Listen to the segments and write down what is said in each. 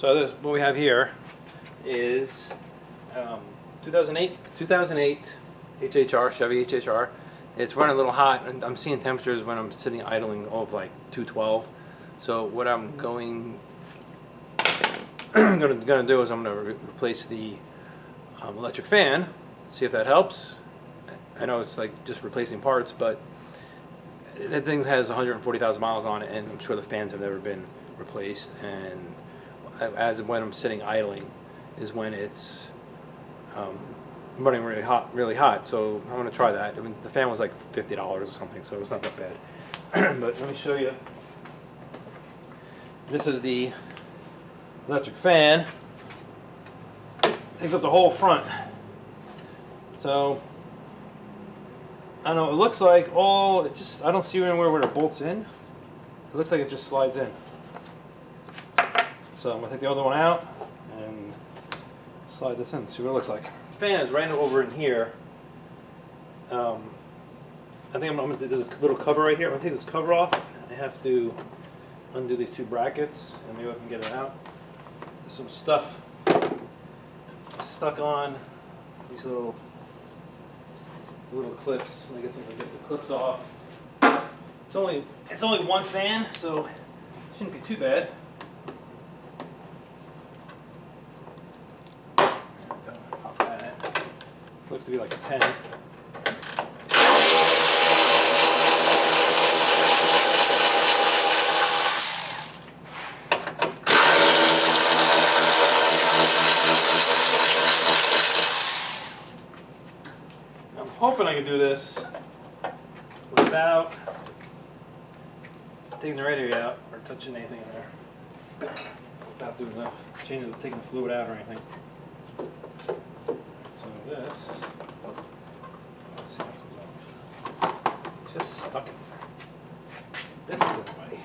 So this, what we have here is 2008 HHR, Chevy HHR. It's running a little hot, and I'm seeing temperatures when I'm sitting idling of like 212. So what I'm going gonna do is I'm gonna replace the electric fan, see if that helps. I know it's like just replacing parts, but that thing has 140,000 miles on it, and I'm sure the fans have never been replaced. And as when I'm sitting idling is when it's running really hot. So I'm gonna try that. I mean, the fan was like $50 or something, so it's not that bad. But let me show you. This is the electric fan. Takes up the whole front. So I don't know. It looks like I don't see anywhere where it bolts in. It looks like it just slides in. So I'm gonna take the other one out and slide this in. See what it looks like. The fan is right over in here. I think there's a little cover right here. I'm gonna take this cover off. I have to undo these two brackets, and maybe I can get it out. There's some stuff stuck on these little clips. Let me get the clips off. It's only one fan, so it shouldn't be too bad. Pop that in. Looks to be like a 10. I'm hoping I can do this without taking the radiator out or touching anything in there. Without taking the fluid out or anything. So this, let's see how it goes off. It's just stuck in there. This is it, buddy.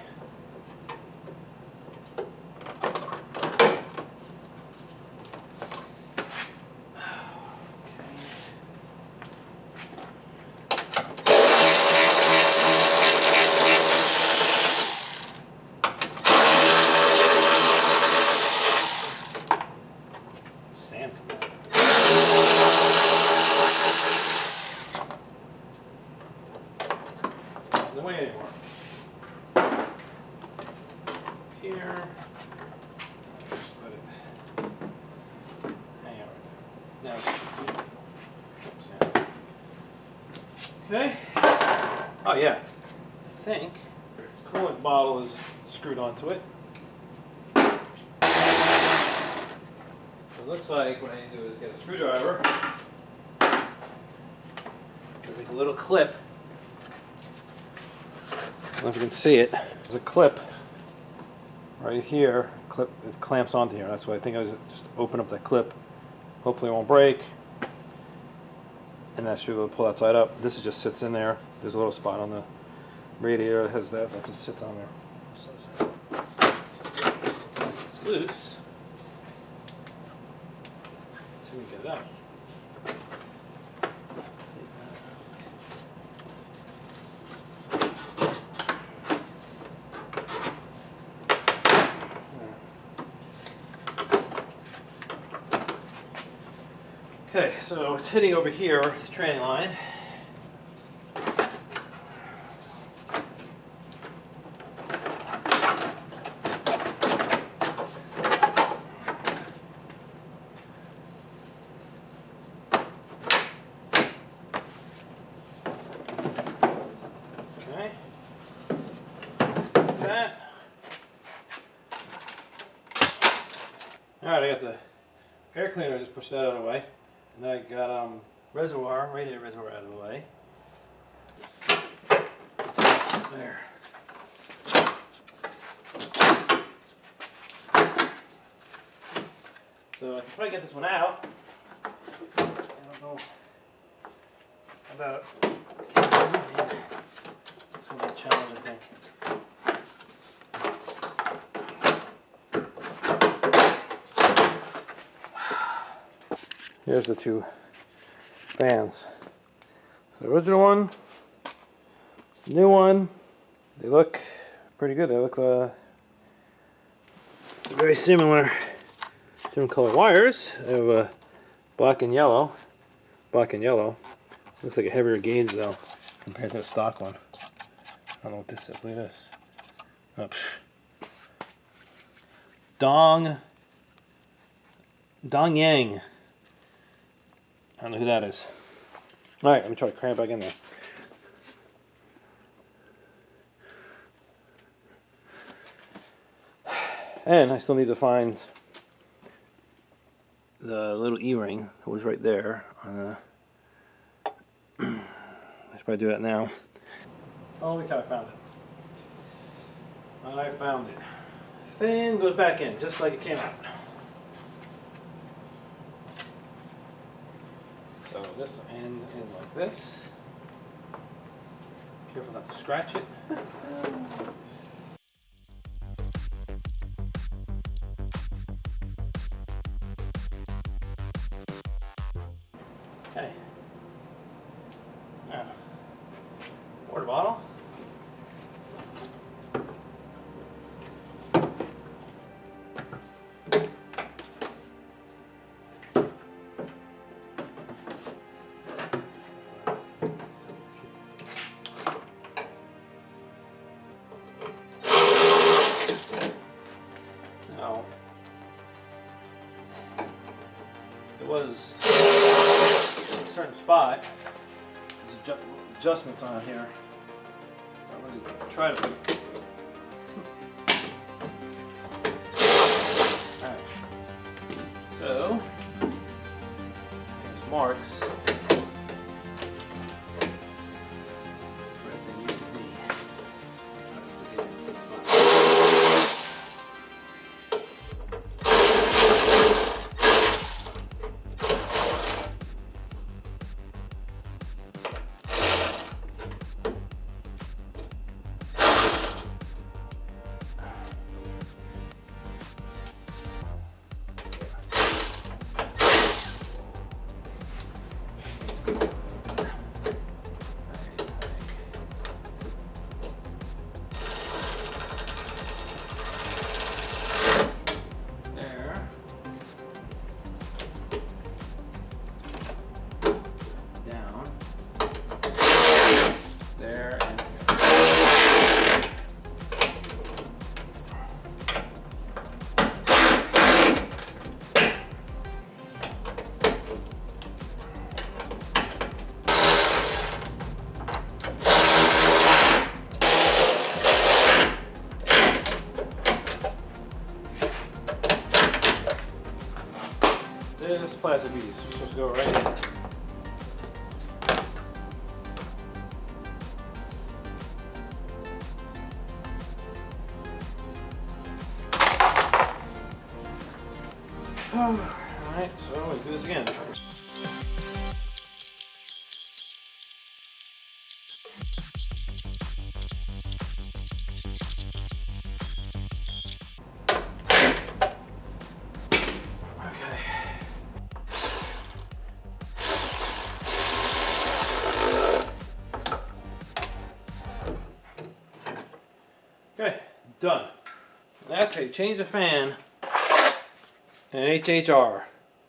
The way anymore. Here. Just let it hang out right there. Now okay. Oh yeah. I think the coolant bottle is screwed onto it. So it looks like what I need to do is get a screwdriver. Make a little clip. I don't know if you can see it. There's a clip right here. It clamps onto here. That's why I think I just open up that clip. Hopefully it won't break. And that should be able to pull that side up. This just sits in there. There's a little spot on the radiator that has that. That just sits on there. It's loose. Let's see if we can get it out. Okay, so it's hitting over here, the training line. Okay. Like that. Alright, I got the air cleaner, just pushed that out of the way. And I got radiator reservoir out of the way. There. So I can probably get this one out. I don't know about it's going to be a challenge, I think. Here's the two fans. So the original one, the new one, they look pretty good. They look very similar, different color wires. I have a black and yellow. Black and yellow. Looks like a heavier gauge though, compared to the stock one. I don't know what this is. Look at this. Oh, Dong Yang. I don't know who that is. Alright, let me try to cram it back in there. And I still need to find the little E-ring that was right there. I should probably do that now. Holy cow, I found it. I found it. Fan goes back in, just like it came out. So this will end in like this. Careful not to scratch it. Okay. Now, water bottle. Now, it was a certain spot. There's adjustments on here. So I'm going to try to. Alright. So, there's marks. Where they need to be. Try to put it in the spot. This plastic piece is supposed to go right in. Alright, so let's do this again. Okay, done. That's how you change the fan in an HHR.